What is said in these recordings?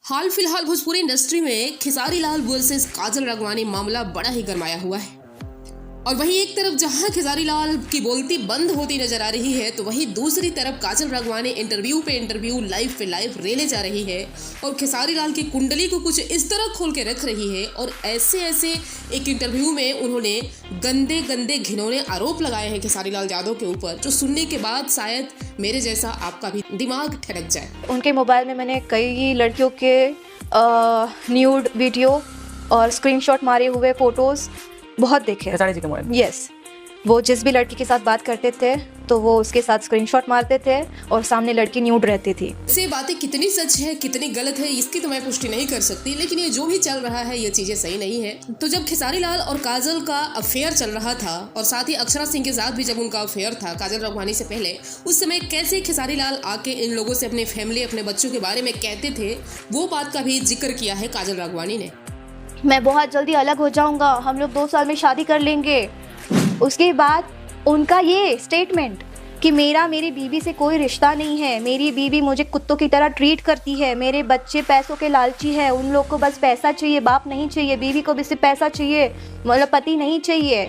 हाल फिलहाल भोजपुरी इंडस्ट्री में खेसारी लाल वर्सेस काजल राघवानी मामला बड़ा ही गरमाया हुआ है। और वहीं एक तरफ जहां खेसारी लाल की बोलती बंद होती नजर आ रही है, तो वहीं दूसरी तरफ काजल राघवानी इंटरव्यू पे इंटरव्यू, लाइव पे लाइव रेले जा रही है और खेसारी लाल की कुंडली को कुछ इस तरह खोल के रख रही है। और ऐसे एक इंटरव्यू में उन्होंने गंदे गंदे घिनौने आरोप लगाए हैं खेसारी लाल यादव के ऊपर, जो सुनने के बाद शायद मेरे जैसा आपका भी दिमाग ठनक जाए। उनके मोबाइल में मैंने कई लड़कियों के न्यूड वीडियो और स्क्रीनशॉट मारे हुए फोटोज बहुत देखे। यस, वो जिस भी लड़की के साथ बात करते थे तो वो उसके साथ स्क्रीनशॉट मारते थे और सामने लड़की न्यूड रहती थी। ये बातें कितनी सच है कितनी गलत है इसकी तो मैं पुष्टि नहीं कर सकती, लेकिन ये जो भी चल रहा है ये चीजें सही नहीं है। तो जब खेसारी लाल और काजल का अफेयर चल रहा था और साथ ही अक्षरा सिंह के साथ भी जब उनका अफेयर था काजल राघवानी से पहले, उस समय कैसे खेसारी लाल आके इन लोगों से अपने फैमिली अपने बच्चों के बारे में कहते थे, वो बात का भी जिक्र किया है काजल राघवानी ने। मैं बहुत जल्दी अलग हो जाऊंगा, हम लोग 2 साल में शादी कर लेंगे। उसके बाद उनका ये स्टेटमेंट कि मेरी बीवी से कोई रिश्ता नहीं है, मेरी बीवी मुझे कुत्तों की तरह ट्रीट करती है, मेरे बच्चे पैसों के लालची है, उन लोग को बस पैसा चाहिए, बाप नहीं चाहिए, बीवी को भी सिर्फ पैसा चाहिए, मतलब पति नहीं चाहिए।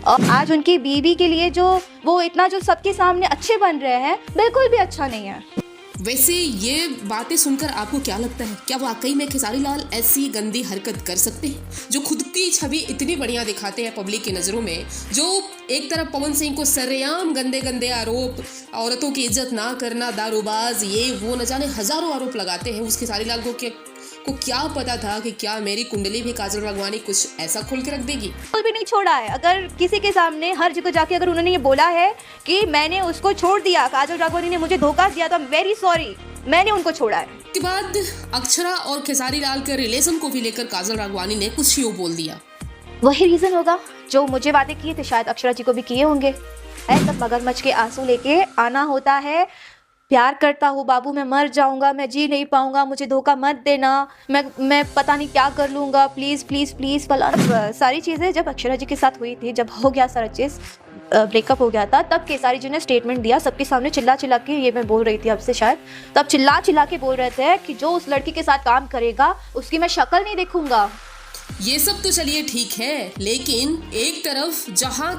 और आज उनकी बीवी के लिए जो वो इतना जो सबके सामने अच्छे बन रहे हैं, बिल्कुल भी अच्छा नहीं है। वैसे ये बातें सुनकर आपको क्या लगता है, क्या वाकई में खेसारी लाल ऐसी गंदी हरकत कर सकते हैं, जो खुद की छवि इतनी बढ़िया दिखाते हैं पब्लिक की नज़रों में, जो एक तरफ पवन सिंह को सरेआम गंदे गंदे आरोप, औरतों की इज्जत ना करना, दारूबाज, ये वो न जाने हजारों आरोप लगाते हैं, उस खेसारी लाल को क्या पता था कि क्या मेरी कुंडली भी काजल राघवानी कुछ ऐसा खोल के रख देगी। कोई भी नहीं छोड़ा है। अगर किसी के सामने हर जगह जाके अगर उन्होंने ये बोला है कि मैंने उसको छोड़ दिया, काजल राघवानी ने मुझे धोखा दिया, तो वेरी सॉरी, मैंने उनको छोड़ा है। उसके बाद अक्षरा और खेसारी लाल के रिलेशन को भी लेकर काजल राघवानी ने कुछ यूं बोल दिया। वही रीजन होगा जो मुझे वादे किए थे, शायद अक्षरा जी को भी किए होंगे। ऐसा मगरमच्छ के आंसू लेके आना होता है। प्यार करता हूँ बाबू, मैं मर जाऊंगा, मैं जी नहीं पाऊंगा, मुझे धोखा मत देना, मैं पता नहीं क्या कर लूंगा, प्लीज प्लीज प्लीज फलाना सारी चीजें जब अक्षरा जी के साथ हुई थी, जब हो गया सारा चीज, ब्रेकअप हो गया था, तब खेसारी जी ने स्टेटमेंट दिया सबके सामने, चिल्ला चिल्ला के, ये मैं बोल रही थी आपसे शायद, तब चिल्ला चिल्ला के बोल रहे थे कि जो उस लड़की के साथ काम करेगा उसकी मैं शक्ल नहीं देखूंगा। ये सब तो चलिए ठीक है, लेकिन एक तरफ जहां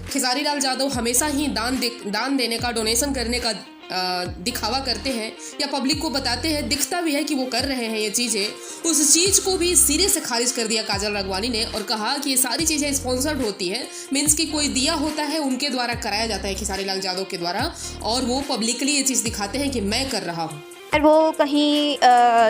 खेसारी लाल यादव हमेशा ही दान देने का, डोनेशन करने का दिखावा करते हैं या पब्लिक को बताते हैं, दिखता भी है कि वो कर रहे हैं ये चीज़ें, उस चीज़ को भी सिरे से खारिज कर दिया काजल राघवानी ने और कहा कि ये सारी चीज़ें स्पॉन्सर्ड होती है, मीन्स कि कोई दिया होता है उनके द्वारा कराया जाता है, खेसारी लाल यादव के द्वारा, और वो पब्लिकली ये चीज़ दिखाते हैं कि मैं कर रहा हूँ। वो कहीं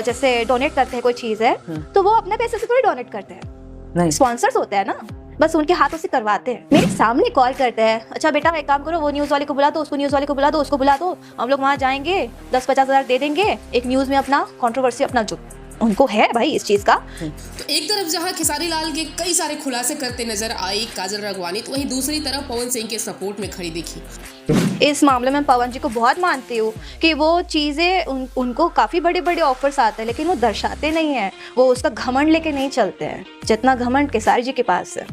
जैसे डोनेट करते हैं कोई चीज़ है तो वो अपने पैसे से थोड़ी डोनेट करते हैं, स्पॉन्सर्स होते हैं ना, बस उनके हाथों से करवाते हैं। मेरे सामने कॉल करते हैं, अच्छा बेटा एक काम करो, वो न्यूज़ वाले को बुला दो, उसको न्यूज़ वाले को बुला दो, उसको बुला दो, हम लोग वहाँ जाएंगे, 10-50 हज़ार दे देंगे, एक न्यूज़ में अपना कंट्रोवर्सी अपना जो उनको है भाई इस चीज़ का। तो एक तरफ जहाँ खेसारी लाल के कई सारे खुलासे करते नजर आई काजल राघवानी, तो वहीं दूसरी तरफ पवन सिंह के सपोर्ट में खड़ी दिखी। इस मामले में पवन जी को बहुत मानती हूँ कि वो चीज़ें उनको काफ़ी बड़े बड़े ऑफर्स आते हैं, लेकिन वो दर्शाते नहीं हैं, वो उसका घमंड लेके नहीं चलते हैं जितना घमंड खेसारी जी के पास है।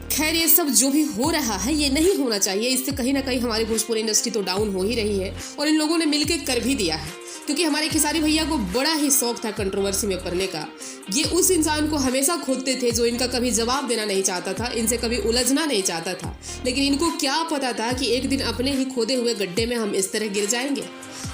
खैर, ये सब जो भी हो रहा है ये नहीं होना चाहिए, इससे कहीं ना कहीं हमारी भोजपुरी इंडस्ट्री तो डाउन हो ही रही है और इन लोगों ने मिलकर कर भी दिया है, क्योंकि हमारे खेसारी भैया को बड़ा ही शौक था कंट्रोवर्सी में पड़ने का। ये उस इंसान को हमेशा खोदते थे जो इनका कभी जवाब देना नहीं चाहता था, इनसे कभी उलझना नहीं चाहता था, लेकिन इनको क्या पता था कि एक दिन अपने ही खोदे हुए गड्ढे में हम इस तरह गिर जाएंगे।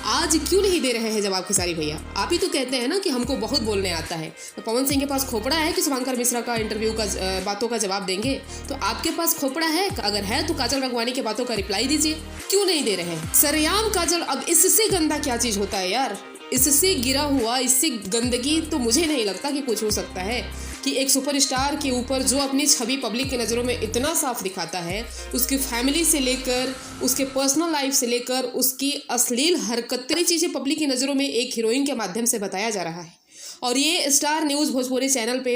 आज क्यों नहीं दे रहे हैं जवाब खेसारी भैया? आप ही तो कहते हैं ना कि हमको बहुत बोलने आता है, तो पवन सिंह के पास खोपड़ा है कि शुभंकर मिश्रा का इंटरव्यू का बातों का जवाब देंगे? तो आपके पास खोपड़ा है? अगर है तो काजल राघवानी के बातों का रिप्लाई दीजिए, क्यों नहीं दे रहे हैं? सरेआम काजल, अब इससे गंदा क्या चीज होता है यार? इससे गिरा हुआ, इससे गंदगी तो मुझे नहीं लगता कि कुछ हो सकता है कि एक सुपरस्टार के ऊपर जो अपनी छवि पब्लिक की नज़रों में इतना साफ दिखाता है, उसकी फैमिली से लेकर उसके पर्सनल लाइफ से लेकर उसकी अश्लील हरकतें, चीज़ें पब्लिक की नज़रों में एक हीरोइन के माध्यम से बताया जा रहा है। और ये स्टार न्यूज़ भोजपुरी चैनल पे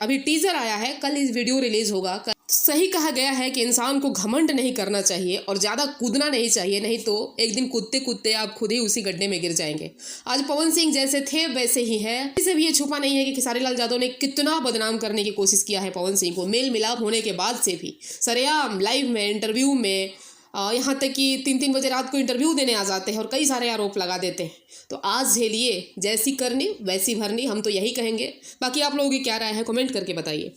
अभी टीजर आया है, कल इस वीडियो रिलीज होगा। सही कहा गया है कि इंसान को घमंड नहीं करना चाहिए और ज़्यादा कूदना नहीं चाहिए, नहीं तो एक दिन कूदते कूदते आप खुद ही उसी गड्ढे में गिर जाएंगे। आज पवन सिंह जैसे थे वैसे ही है। इसे भी ये छुपा नहीं है कि खेसारी लाल यादव ने कितना बदनाम करने की कोशिश किया है पवन सिंह को, मेल मिलाप होने के बाद से भी सरेआम लाइव में, इंटरव्यू में, यहाँ तक कि 3-3 बजे रात को इंटरव्यू देने आ जाते हैं और कई सारे आरोप लगा देते हैं। तो आज झेलिए, जैसी करनी वैसी भरनी, हम तो यही कहेंगे। बाकी आप लोगों की क्या राय है, कमेंट करके बताइए।